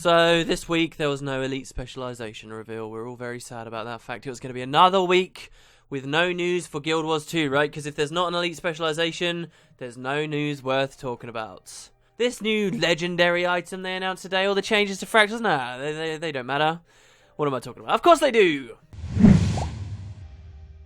So this week there was no Elite Specialization reveal. We're all very sad about that fact. It was going to be another week with no news for Guild Wars 2, right? Because if there's not an Elite Specialization, there's no news worth talking about. This new legendary item they announced today, all the changes to Fractals, nah, they don't matter. What am I talking about? Of course they do!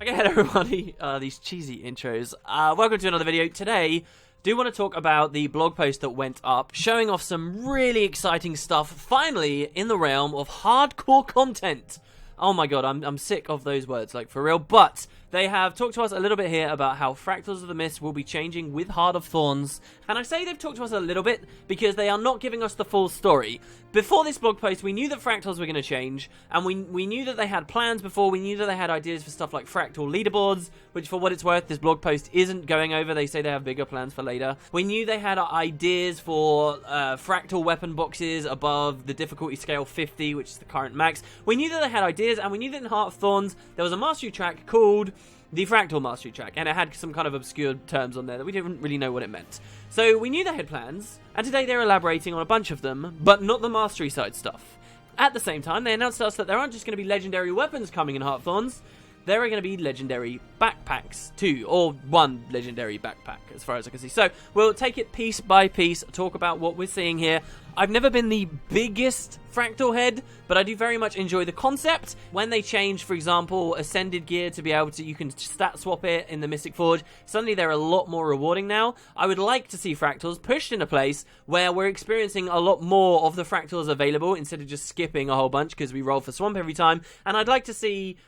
Okay, hello everybody, these cheesy intros. Welcome to another video. Today, do want to talk about the blog post that went up, showing off some really exciting stuff, finally, in the realm of hardcore content. Oh my god, I'm sick of those words, like, for real. But they have talked to us a little bit here about how Fractals of the Mist will be changing with Heart of Thorns. And I say they've talked to us a little bit because they are not giving us the full story. Before this blog post, we knew that Fractals were going to change, and we knew that they had plans before. We knew that they had ideas for stuff like Fractal leaderboards, which, for what it's worth, this blog post isn't going over. They say they have bigger plans for later. We knew they had ideas for Fractal weapon boxes above the difficulty scale 50, which is the current max. We knew that they had ideas, and we knew that in Heart of Thorns, there was a mastery track called the Fractal Mastery Track, and it had some kind of obscure terms on there that we didn't really know what it meant. So we knew they had plans, and today they're elaborating on a bunch of them, but not the mastery side stuff. At the same time, they announced to us that there aren't just going to be legendary weapons coming in Heart of Thorns, there are going to be legendary backpacks too, or one legendary backpack, as far as I can see. So we'll take it piece by piece, talk about what we're seeing here. I've never been the biggest Fractal head, but I do very much enjoy the concept. When they change, for example, Ascended gear to be able to, you can stat swap it in the Mystic Forge, suddenly they're a lot more rewarding now. I would like to see Fractals pushed in a place where we're experiencing a lot more of the Fractals available, instead of just skipping a whole bunch because we roll for Swamp every time. And I'd like to see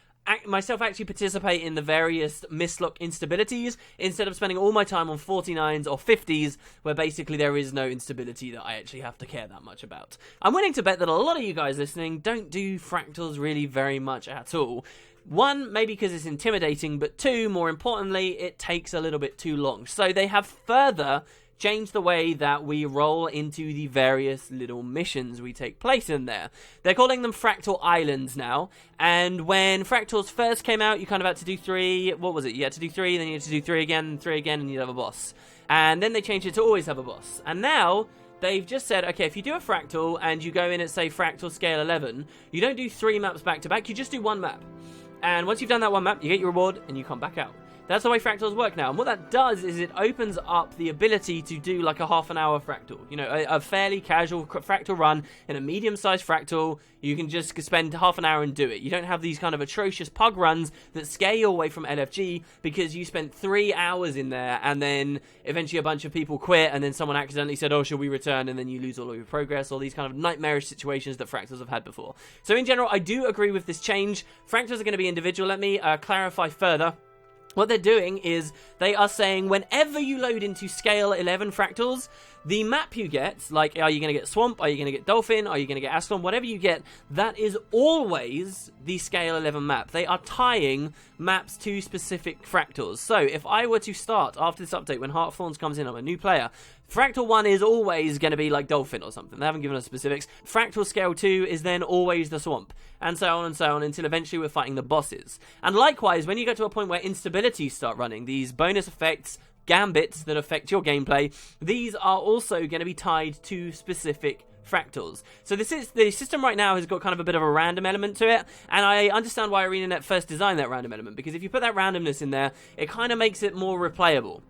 myself actually participate in the various Mistlock instabilities instead of spending all my time on 49s or 50s where basically there is no instability that I actually have to care that much about. I'm willing to bet that a lot of you guys listening don't do Fractals really very much at all. One, maybe because it's intimidating, but two, more importantly, it takes a little bit too long. So they have further change the way that we roll into the various little missions we take place in there. They're calling them Fractal Islands now, and when Fractals first came out, you kind of had to do 3, what was it? You had to do 3, then you had to do 3 again, and you'd have a boss. And then they changed it to always have a boss. And now they've just said, okay, if you do a Fractal, and you go in at, say, Fractal Scale 11, you don't do 3 maps back to back, you just do 1 map. And once you've done that 1 map, you get your reward, and you come back out. That's the way Fractals work now, and what that does is it opens up the ability to do like a half-an-hour Fractal. You know, a fairly casual Fractal run in a medium-sized Fractal. You can just spend half an hour and do it. You don't have these kind of atrocious pug runs that scare you away from LFG because you spent 3 hours in there, and then eventually a bunch of people quit, and then someone accidentally said, oh, shall we return, and then you lose all of your progress, all these kind of nightmarish situations that Fractals have had before. So in general, I do agree with this change. Fractals are going to be individual. Let me clarify further. What they're doing is they are saying whenever you load into Scale 11 Fractals, the map you get, like, are you going to get Swamp, are you going to get Dolphin, are you going to get Ascalon, whatever you get, that is always the Scale 11 map. They are tying maps to specific Fractals. So if I were to start after this update, when Heart of Thorns comes in, I'm a new player, Fractal 1 is always going to be like Dolphin or something. They haven't given us specifics. Fractal Scale 2 is then always the Swamp, and so on until eventually we're fighting the bosses. And likewise, when you get to a point where instabilities start running, these bonus effects, gambits that affect your gameplay, these are also going to be tied to specific Fractals. So the system right now has got kind of a bit of a random element to it, and I understand why ArenaNet first designed that random element, because if you put that randomness in there, it kind of makes it more replayable.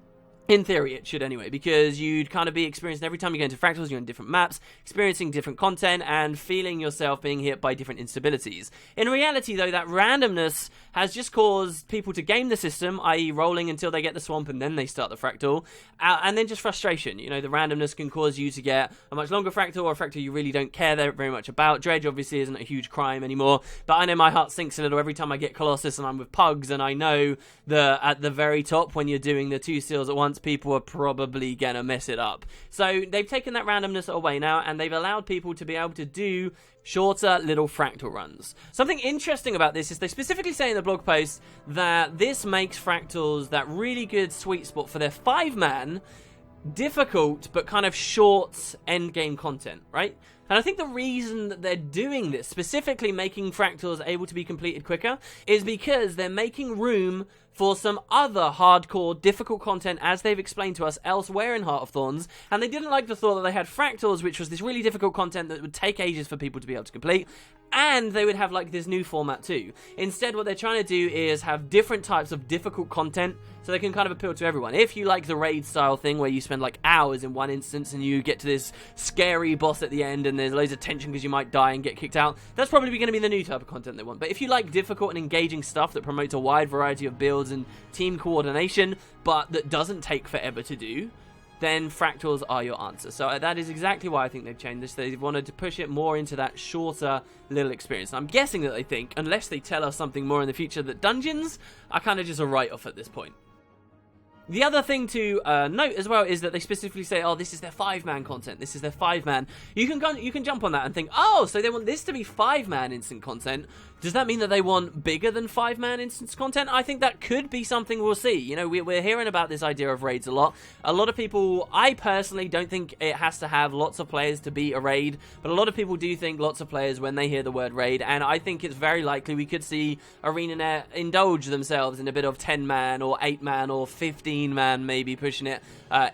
In theory, it should anyway, because you'd kind of be experiencing every time you go into Fractals, you're on different maps, experiencing different content, and feeling yourself being hit by different instabilities. In reality, though, that randomness has just caused people to game the system, i.e. rolling until they get the Swamp and then they start the Fractal, and then just frustration. You know, the randomness can cause you to get a much longer Fractal, or a Fractal you really don't care very much about. Dredge, obviously, isn't a huge crime anymore, but I know my heart sinks a little every time I get Colossus and I'm with Pugs, and I know that at the very top, when you're doing the 2 seals at once, people are probably gonna mess it up. So they've taken that randomness away now, and they've allowed people to be able to do shorter little Fractal runs. Something interesting about this is they specifically say in the blog post that this makes Fractals that really good sweet spot for their 5-man difficult but kind of short endgame content, right? And I think the reason that they're doing this, specifically making Fractals able to be completed quicker, is because they're making room for some other hardcore, difficult content as they've explained to us elsewhere in Heart of Thorns, and they didn't like the thought that they had Fractals, which was this really difficult content that would take ages for people to be able to complete, and they would have like this new format too. Instead, what they're trying to do is have different types of difficult content so they can kind of appeal to everyone. If you like the raid style thing where you spend like hours in one instance and you get to this scary boss at the end and there's loads of tension because you might die and get kicked out, that's probably going to be the new type of content they want. But if you like difficult and engaging stuff that promotes a wide variety of builds and team coordination, but that doesn't take forever to do, then Fractals are your answer. So that is exactly why I think they've changed this. They wanted to push it more into that shorter little experience. I'm guessing that they think, unless they tell us something more in the future, that dungeons are kind of just a write-off at this point. The other thing to note as well is that they specifically say, oh, this is their 5-man content. This is their 5-man. You can jump on that and think, oh, so they want this to be 5-man instant content. Does that mean that they want bigger than 5-man instance content? I think that could be something we'll see. You know, we're hearing about this idea of raids a lot. A lot of people, I personally don't think it has to have lots of players to be a raid, but a lot of people do think lots of players when they hear the word raid, and I think it's very likely we could see ArenaNet indulge themselves in a bit of 10-man or 8-man or 15-man maybe pushing it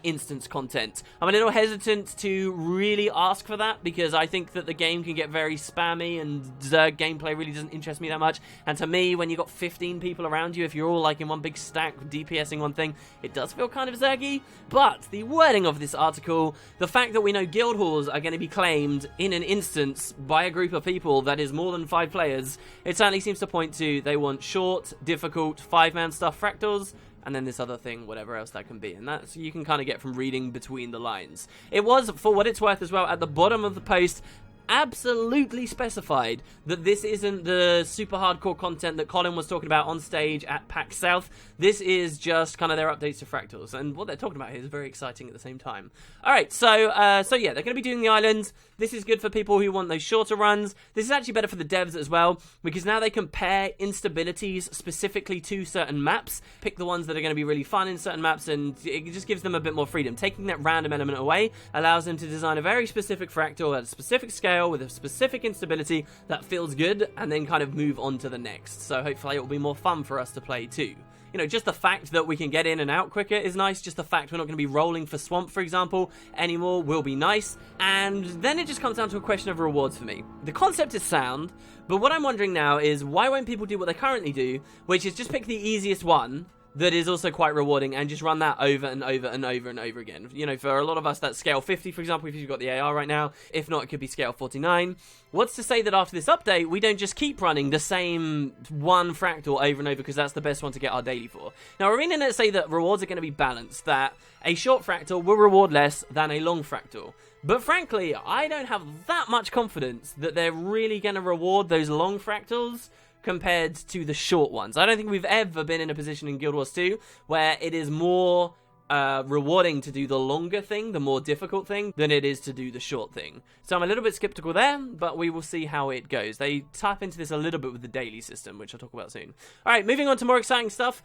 instance content. I'm a little hesitant to really ask for that because I think that the game can get very spammy and Zerg gameplay really doesn't interest me that much, and to me, when you got 15 people around you, if you're all like in one big stack DPSing one thing, it does feel kind of Zergy. But the wording of this article, the fact that we know guild halls are going to be claimed in an instance by a group of people that is more than 5 players, it certainly seems to point to they want short, difficult, 5-man stuff, Fractals, and then this other thing, whatever else that can be. And that's, you can kind of get from reading between the lines. It was, for what it's worth as well, at the bottom of the post, absolutely specified that this isn't the super hardcore content that Colin was talking about on stage at PAX South. This is just kind of their updates to Fractals, and what they're talking about here is very exciting at the same time. Alright, so yeah, they're going to be doing the islands. This is good for people who want those shorter runs. This is actually better for the devs as well, because now they can pair instabilities specifically to certain maps, pick the ones that are going to be really fun in certain maps, and it just gives them a bit more freedom. Taking that random element away allows them to design a very specific fractal at a specific scale with a specific instability that feels good, and then kind of move on to the next. So hopefully it will be more fun for us to play too. You know, just the fact that we can get in and out quicker is nice. Just the fact we're not going to be rolling for Swamp, for example, anymore will be nice. And then it just comes down to a question of rewards for me. The concept is sound, but what I'm wondering now is why won't people do what they currently do, which is just pick the easiest one that is also quite rewarding and just run that over and over and over and over again. You know, for a lot of us, that's scale 50, for example, if you've got the AR right now. If not, it could be scale 49. What's to say that after this update, we don't just keep running the same one fractal over and over because that's the best one to get our daily for? Now, ArenaNet say that rewards are going to be balanced, that a short fractal will reward less than a long fractal. But frankly, I don't have that much confidence that they're really going to reward those long fractals compared to the short ones. I don't think we've ever been in a position in Guild Wars 2 where it is more rewarding to do the longer thing, the more difficult thing, than it is to do the short thing. So I'm a little bit skeptical there, but we will see how it goes. They tap into this a little bit with the daily system, which I'll talk about soon. Alright, moving on to more exciting stuff.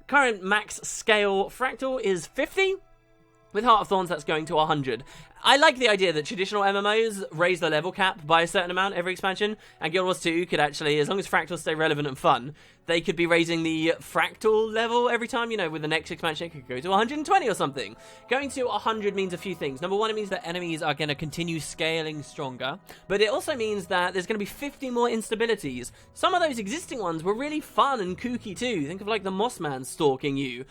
Current max scale fractal is 50. With Heart of Thorns, that's going to 100. I like the idea that traditional MMOs raise the level cap by a certain amount every expansion, and Guild Wars 2 could actually, as long as fractals stay relevant and fun, they could be raising the fractal level every time. You know, with the next expansion, it could go to 120 or something. Going to 100 means a few things. Number one, it means that enemies are going to continue scaling stronger, but it also means that there's going to be 50 more instabilities. Some of those existing ones were really fun and kooky too. Think of like the Mossman stalking you.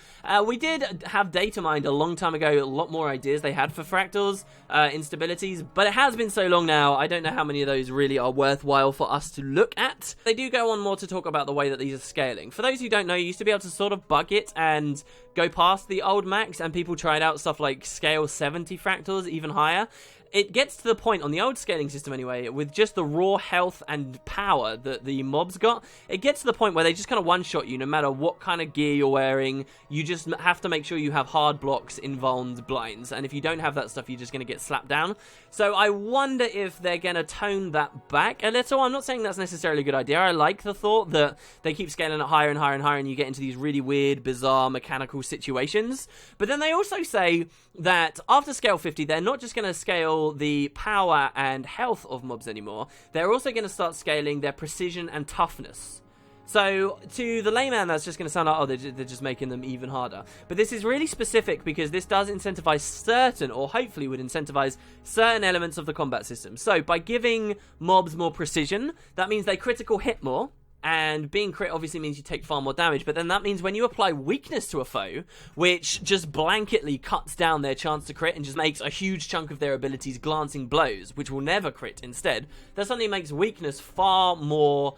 We did have data mined a long time ago, a lot more ideas they had for fractals, instabilities, but it has been so long now, I don't know how many of those really are worthwhile for us to look at. They do go on more to talk about the way that these are scaling. For those who don't know, you used to be able to sort of bug it and go past the old max, and people tried out stuff like scale 70 fractals, even higher. It gets to the point, on the old scaling system anyway, with just the raw health and power that the mobs got, it gets to the point where they just kind of one-shot you no matter what kind of gear you're wearing. You just have to make sure you have hard blocks in vulns, blinds, and if you don't have that stuff, you're just going to get slapped down. So I wonder if they're going to tone that back a little. I'm not saying that's necessarily a good idea. I like the thought that they keep scaling it higher and higher and higher, and you get into these really weird, bizarre, mechanical situations. But then they also say that after scale 50, they're not just going to scale the power and health of mobs anymore. They're also going to start scaling their precision and toughness. So, to the layman, that's just going to sound like, oh, they're just making them even harder. But this is really specific because this does incentivize certain, or hopefully would incentivize certain elements of the combat system. So, by giving mobs more precision, that means they critical hit more. And being crit obviously means you take far more damage, but then that means when you apply weakness to a foe, which just blanketly cuts down their chance to crit and just makes a huge chunk of their abilities glancing blows, which will never crit instead, that suddenly makes weakness far more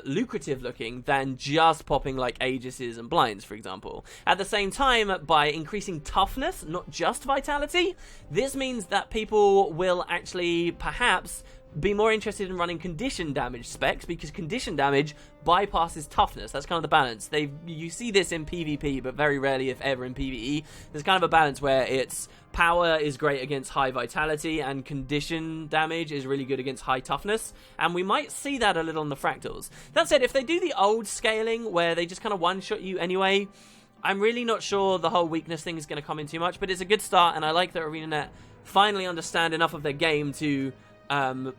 lucrative looking than just popping like Aegises and Blinds, for example. At the same time, by increasing toughness, not just vitality, this means that people will actually perhaps be more interested in running condition damage specs, because condition damage bypasses toughness. That's kind of the balance. You see this in PvP, but very rarely, if ever, in PvE. There's kind of a balance where it's power is great against high vitality, and condition damage is really good against high toughness, and we might see that a little in the Fractals. That said, if they do the old scaling, where they just kind of one-shot you anyway, I'm really not sure the whole weakness thing is going to come in too much, but it's a good start, and I like that ArenaNet finally understand enough of their game to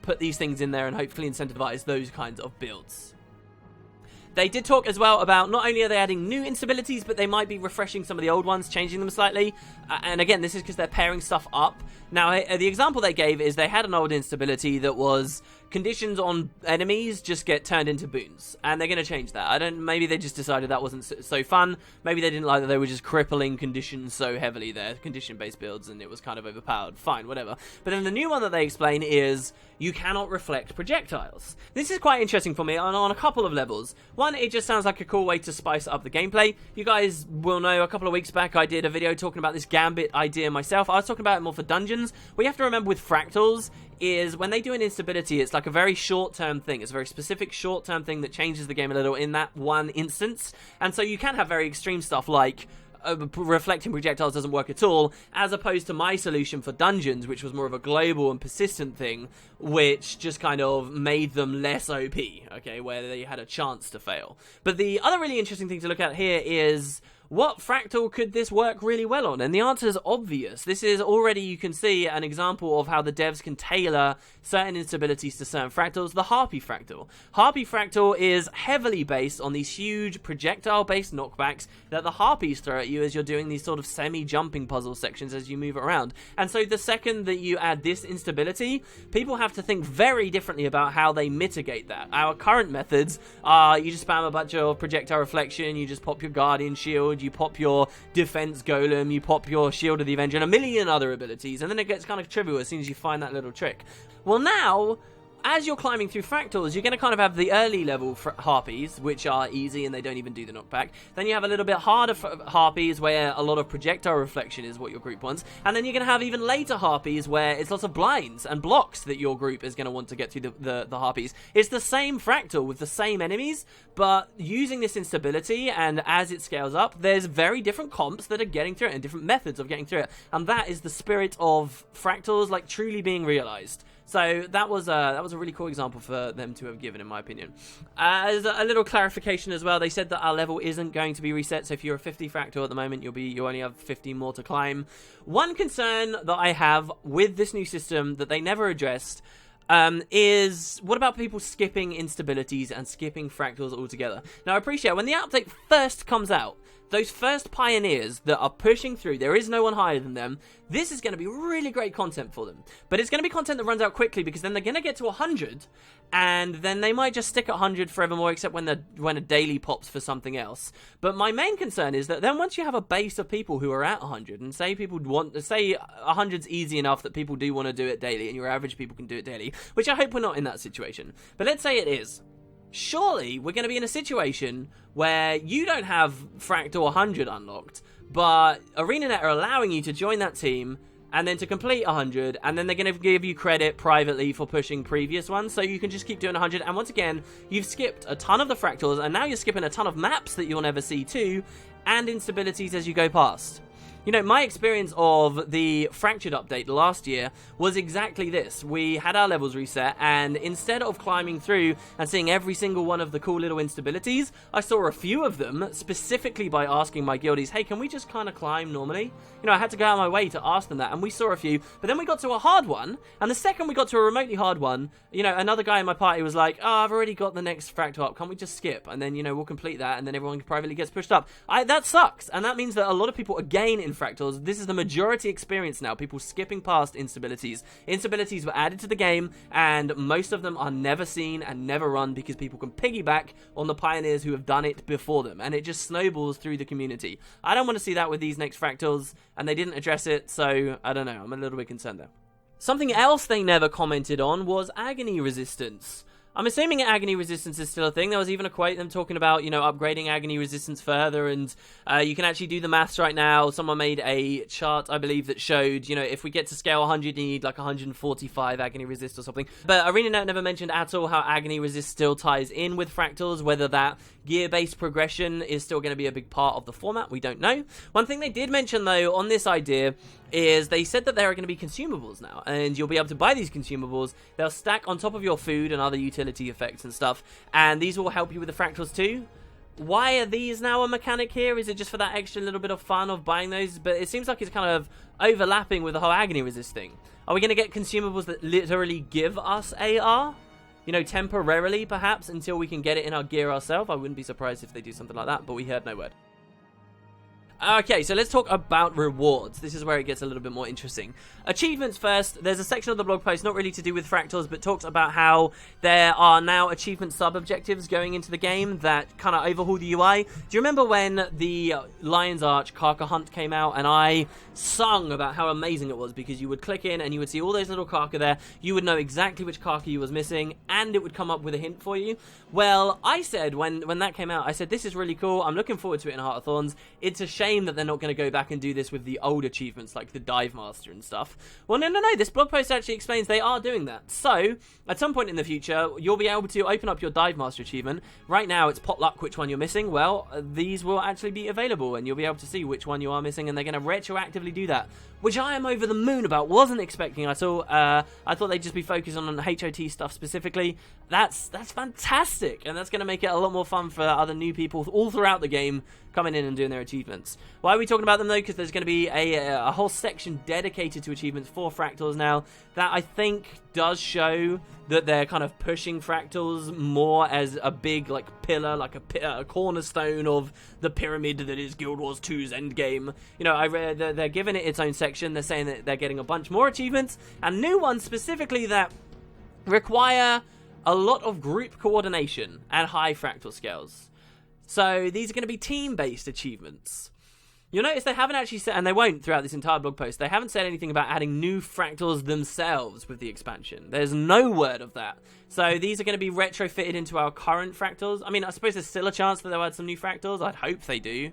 put these things in there and hopefully incentivize those kinds of builds. They did talk as well about not only are they adding new instabilities, but they might be refreshing some of the old ones, changing them slightly. And again, this is because they're pairing stuff up. Now, the example they gave is they had an old instability that was conditions on enemies just get turned into boons, and they're going to change that. Maybe they just decided that wasn't so fun. Maybe they didn't like that they were just crippling conditions so heavily there, condition-based builds, and it was kind of overpowered. Fine, whatever. But then the new one that they explain is you cannot reflect projectiles. This is quite interesting for me on a couple of levels. One, it just sounds like a cool way to spice up the gameplay. You guys will know a couple of weeks back I did a video talking about this Gambit idea myself. I was talking about it more for dungeons. What you have to remember with Fractals is when they do an instability, it's like a very short-term thing. It's a very specific short-term thing that changes the game a little in that one instance. And so you can have very extreme stuff like reflecting projectiles doesn't work at all, as opposed to my solution for dungeons, which was more of a global and persistent thing, which just kind of made them less OP, okay, where they had a chance to fail. But the other really interesting thing to look at here is what fractal could this work really well on? And the answer is obvious. This is already, you can see, an example of how the devs can tailor certain instabilities to certain fractals. The Harpy fractal. Harpy fractal is heavily based on these huge projectile-based knockbacks that the Harpies throw at you as you're doing these sort of semi-jumping puzzle sections as you move around. And so the second that you add this instability, people have to think very differently about how they mitigate that. Our current methods are you just spam a bunch of projectile reflection, you just pop your Guardian Shield, you pop your Defense Golem, you pop your Shield of the Avenger, and a million other abilities, and then it gets kind of trivial as soon as you find that little trick. Well, now, as you're climbing through Fractals, you're going to kind of have the early level Harpies, which are easy and they don't even do the knockback. Then you have a little bit harder Harpies where a lot of projectile reflection is what your group wants. And then you're going to have even later Harpies where it's lots of blinds and blocks that your group is going to want to get through the Harpies. It's the same Fractal with the same enemies, but using this instability, and as it scales up, there's very different comps that are getting through it and different methods of getting through it. And that is the spirit of Fractals, like, truly being realized. So that was a really cool example for them to have given, in my opinion. As a little clarification as well, they said that our level isn't going to be reset. So if you're a 50 fractal at the moment, you only have 50 more to climb. One concern that I have with this new system that they never addressed is what about people skipping instabilities and skipping fractals altogether? Now, I appreciate when the update first comes out, those first pioneers that are pushing through, there is no one higher than them, this is going to be really great content for them. But it's going to be content that runs out quickly, because then they're going to get to 100, and then they might just stick at 100 forevermore, except when a daily pops for something else. But my main concern is that then once you have a base of people who are at 100, and say 100's easy enough that people do want to do it daily, and your average people can do it daily, which I hope we're not in that situation. But let's say it is. Surely we're going to be in a situation where you don't have Fractal 100 unlocked, but ArenaNet are allowing you to join that team and then to complete 100, and then they're going to give you credit privately for pushing previous ones, so you can just keep doing 100. And once again, you've skipped a ton of the Fractals, and now you're skipping a ton of maps that you'll never see too, and instabilities as you go past. You know, my experience of the Fractured update last year was exactly this. We had our levels reset, and instead of climbing through and seeing every single one of the cool little instabilities, I saw a few of them, specifically by asking my guildies, hey, can we just kind of climb normally? You know, I had to go out of my way to ask them that, and we saw a few, but then we got to a hard one, and the second we got to a remotely hard one, you know, another guy in my party was like, oh, I've already got the next Fractal up, can't we just skip? And then, you know, we'll complete that, and then everyone privately gets pushed up. That sucks, and that means that a lot of people, again, in Fractals, this is the majority experience now, people skipping past instabilities. Instabilities were added to the game, and most of them are never seen and never run because people can piggyback on the pioneers who have done it before them, and it just snowballs through the community. I don't want to see that with these next Fractals, and they didn't address it, so I don't know, I'm a little bit concerned there. Something else they never commented on was agony resistance. I'm assuming agony resistance is still a thing. There was even a quote them talking about, you know, upgrading agony resistance further, and you can actually do the maths right now. Someone made a chart, I believe, that showed, you know, if we get to scale 100, you need like 145 agony resist or something. But ArenaNet never mentioned at all how agony resist still ties in with Fractals, whether that gear-based progression is still going to be a big part of the format, we don't know. One thing they did mention, though, on this idea is they said that there are going to be consumables now, and you'll be able to buy these consumables. They'll stack on top of your food and other utility effects and stuff, and these will help you with the Fractals too. Why are these now a mechanic here? Is it just for that extra little bit of fun of buying those? But it seems like it's kind of overlapping with the whole agony resist thing. Are we going to get consumables that literally give us AR? You know, temporarily, perhaps, until we can get it in our gear ourselves. I wouldn't be surprised if they do something like that, but we heard no word. Okay, so let's talk about rewards. This is where it gets a little bit more interesting. Achievements first. There's a section of the blog post, not really to do with Fractals, but talks about how there are now achievement sub-objectives going into the game that kind of overhaul the UI. Do you remember when the Lion's Arch Karka Hunt came out, and I sung about how amazing it was, because you would click in and you would see all those little Karka there, you would know exactly which Karka you was missing, and it would come up with a hint for you. Well, I said, when that came out, I said, this is really cool, I'm looking forward to it in Heart of Thorns. It's a shame that they're not going to go back and do this with the old achievements like the Dive Master and stuff. Well, no, this blog post actually explains they are doing that. So, at some point in the future, you'll be able to open up your Dive Master achievement. Right now, it's potluck which one you're missing. Well, these will actually be available, and you'll be able to see which one you are missing, and they're going to retroactively do that, which I am over the moon about. Wasn't expecting at all. I thought they'd just be focused on HOT stuff specifically. That's fantastic, and that's going to make it a lot more fun for other new people all throughout the game coming in and doing their achievements. Why are we talking about them, though? Because there's going to be a whole section dedicated to achievements for Fractals now that I think does show that they're kind of pushing Fractals more as a big like pillar, like a cornerstone of the pyramid that is Guild Wars 2's endgame. You know, I read they're giving it its own section. They're saying that they're getting a bunch more achievements and new ones specifically that require a lot of group coordination at high Fractal scales. So these are going to be team-based achievements. You'll notice they haven't actually said, and they won't throughout this entire blog post, they haven't said anything about adding new Fractals themselves with the expansion. There's no word of that. So these are going to be retrofitted into our current Fractals. I mean, I suppose there's still a chance that they'll add some new Fractals. I'd hope they do.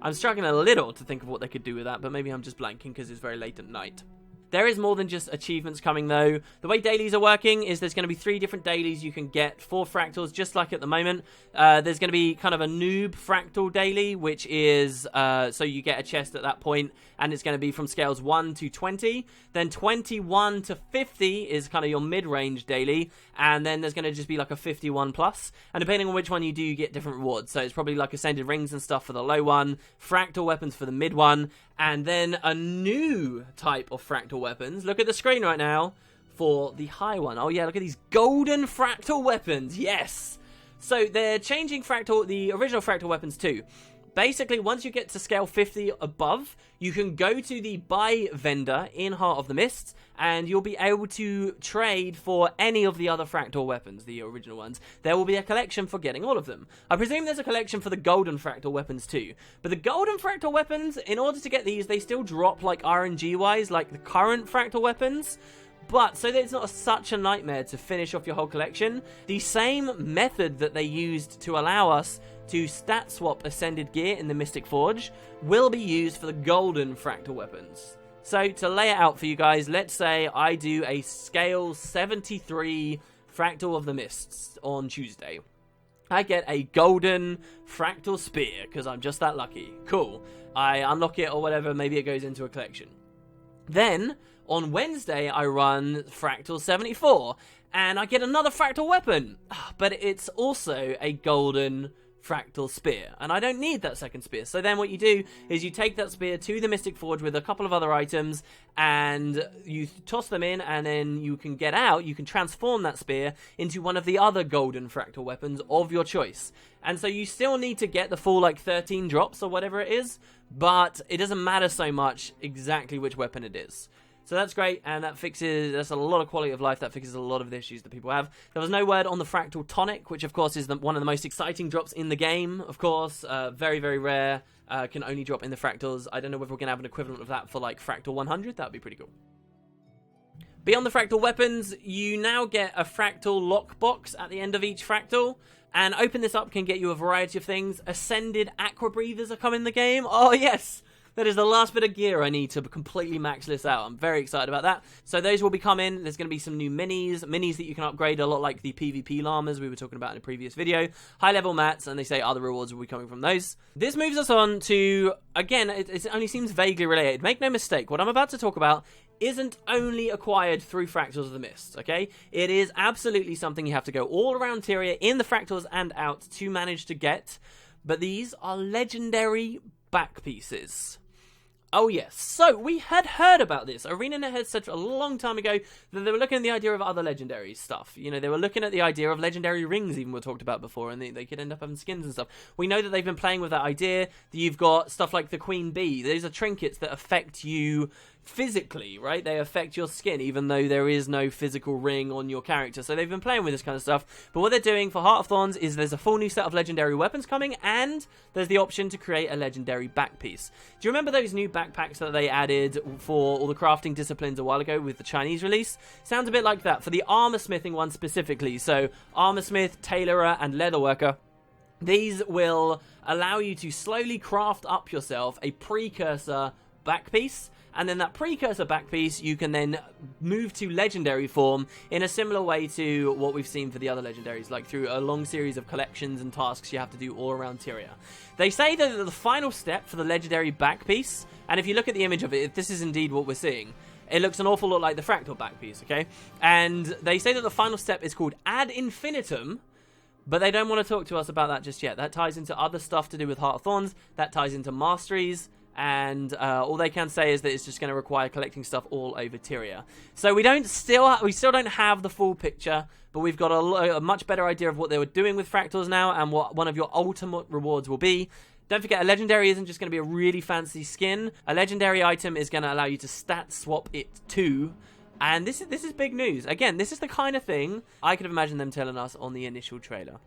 I'm struggling a little to think of what they could do with that, but maybe I'm just blanking because it's very late at night. There is more than just achievements coming, though. The way dailies are working is there's going to be 3 different dailies you can get for Fractals, just like at the moment. There's going to be kind of a noob Fractal daily, which is, so you get a chest at that point, and it's going to be from scales 1 to 20. Then 21 to 50 is kind of your mid-range daily, and then there's going to just be like a 51 plus. And depending on which one you do, you get different rewards. So it's probably like Ascended Rings and stuff for the low one, Fractal Weapons for the mid one, and then a new type of Fractal Weapons. Look at the screen right now for the high one. Oh yeah, look at these golden Fractal Weapons. Yes! So they're changing the original Fractal Weapons too. Basically, once you get to scale 50 above, you can go to the buy vendor in Heart of the Mists, and you'll be able to trade for any of the other Fractal Weapons, the original ones. There will be a collection for getting all of them. I presume there's a collection for the golden Fractal Weapons too. But the golden Fractal Weapons, in order to get these, they still drop like RNG-wise, like the current Fractal Weapons. But, so that it's not such a nightmare to finish off your whole collection, the same method that they used to allow us to stat swap Ascended Gear in the Mystic Forge will be used for the golden Fractal Weapons. So, to lay it out for you guys, let's say I do a scale 73 Fractal of the Mists on Tuesday. I get a golden fractal spear, because I'm just that lucky. Cool. I unlock it or whatever, maybe it goes into a collection. Then, on Wednesday, I run Fractal 74, and I get another fractal weapon, but it's also a golden fractal spear, and I don't need that second spear. So then what you do is you take that spear to the Mystic Forge with a couple of other items, and you toss them in, and then you can get out, you can transform that spear into one of the other golden fractal weapons of your choice. And so you still need to get the full, like, 13 drops or whatever it is, but it doesn't matter so much exactly which weapon it is. So that's great, and that's a lot of quality of life, that fixes a lot of the issues that people have. There was no word on the Fractal Tonic, which of course is one of the most exciting drops in the game, of course. Very, very rare, can only drop in the Fractals. I don't know if we're going to have an equivalent of that for like Fractal 100, that would be pretty cool. Beyond the Fractal weapons, you now get a Fractal lockbox at the end of each Fractal, and open this up can get you a variety of things. Ascended Aqua Breathers are coming in the game. Oh yes! That is the last bit of gear I need to completely max this out. I'm very excited about that. So those will be coming. There's going to be some new minis that you can upgrade, a lot like the PvP llamas we were talking about in a previous video. High-level mats, and they say other rewards will be coming from those. This moves us on to, again, it only seems vaguely related. Make no mistake, what I'm about to talk about isn't only acquired through Fractals of the Mist, okay? It is absolutely something you have to go all around Tyria, in the Fractals and out, to manage to get. But these are legendary back pieces. Oh yes, so we had heard about this. ArenaNet had said a long time ago that they were looking at the idea of other legendary stuff. You know, they were looking at the idea of legendary rings, even we talked about before, and they could end up having skins and stuff. We know that they've been playing with that idea. You've got stuff like the Queen Bee. These are trinkets that affect you physically, right? They affect your skin, even though there is no physical ring on your character. So they've been playing with this kind of stuff. But what they're doing for Heart of Thorns is there's a full new set of legendary weapons coming, and there's the option to create a legendary back piece. Do you remember those new backpacks that they added for all the crafting disciplines a while ago with the Chinese release? Sounds a bit like that for the armor smithing one specifically. So armor smith, tailorer, and leatherworker. These will allow you to slowly craft up yourself a precursor back piece. And then that precursor back piece you can then move to legendary form in a similar way to what we've seen for the other legendaries, like through a long series of collections and tasks you have to do all around Tyria. They say that the final step for the legendary back piece, and if you look at the image of it, if this is indeed what we're seeing, it looks an awful lot like the Fractal back piece, okay? And they say that the final step is called Ad Infinitum, but they don't want to talk to us about that just yet. That ties into other stuff to do with Heart of Thorns, that ties into masteries, and all they can say is that it's just going to require collecting stuff all over Tyria. So we still don't have the full picture, but we've got a much better idea of what they were doing with Fractals now, and what one of your ultimate rewards will be. Don't forget, a legendary isn't just going to be a really fancy skin. A legendary item is going to allow you to stat swap it too. And this is big news. Again, this is the kind of thing I could have imagined them telling us on the initial trailer.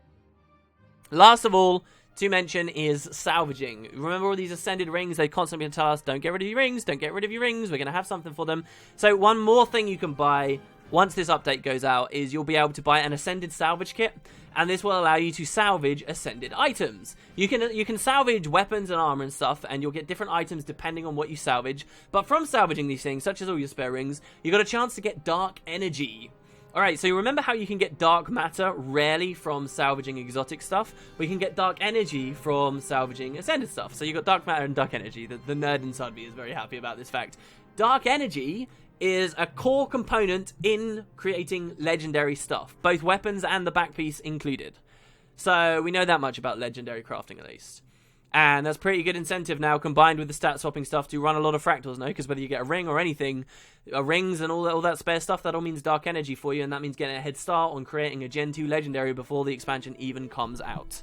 Last of all, to mention is salvaging. Remember all these ascended rings? They constantly tell us, don't get rid of your rings, don't get rid of your rings, we're going to have something for them. So one more thing you can buy once this update goes out is you'll be able to buy an ascended salvage kit, and this will allow you to salvage ascended items. You can salvage weapons and armor and stuff, and you'll get different items depending on what you salvage. But from salvaging these things, such as all your spare rings, you got a chance to get dark energy. Alright, so you remember how you can get dark matter rarely from salvaging exotic stuff? We can get dark energy from salvaging ascended stuff. So you got dark matter and dark energy. The nerd inside me is very happy about this fact. Dark energy is a core component in creating legendary stuff, both weapons and the back piece included. So we know that much about legendary crafting at least. And that's pretty good incentive now, combined with the stat swapping stuff, to run a lot of Fractals now, because whether you get a ring or anything, rings and all that spare stuff, that all means dark energy for you, and that means getting a head start on creating a Gen 2 legendary before the expansion even comes out.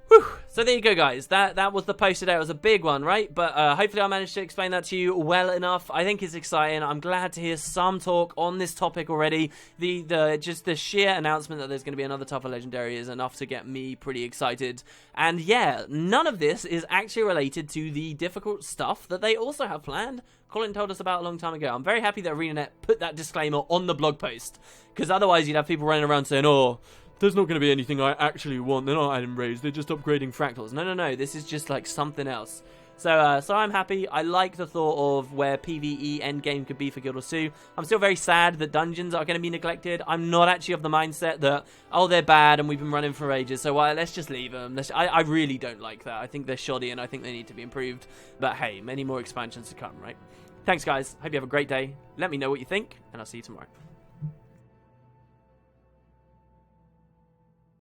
Whew. So there you go, guys. That was the post today. It was a big one, right? But hopefully I managed to explain that to you well enough. I think it's exciting. I'm glad to hear some talk on this topic already. Just the sheer announcement that there's going to be another tougher legendary is enough to get me pretty excited. And yeah, none of this is actually related to the difficult stuff that they also have planned. Colin told us about a long time ago. I'm very happy that ArenaNet put that disclaimer on the blog post, because otherwise you'd have people running around saying, oh, there's not going to be anything I actually want. They're not adding raids. They're just upgrading Fractals. No. This is just like something else. So I'm happy. I like the thought of where PvE endgame could be for Guild Wars 2. I'm still very sad that dungeons are going to be neglected. I'm not actually of the mindset that, oh, they're bad and we've been running for ages, so let's just leave them. I really don't like that. I think they're shoddy and I think they need to be improved. But hey, many more expansions to come, right? Thanks, guys. Hope you have a great day. Let me know what you think, and I'll see you tomorrow.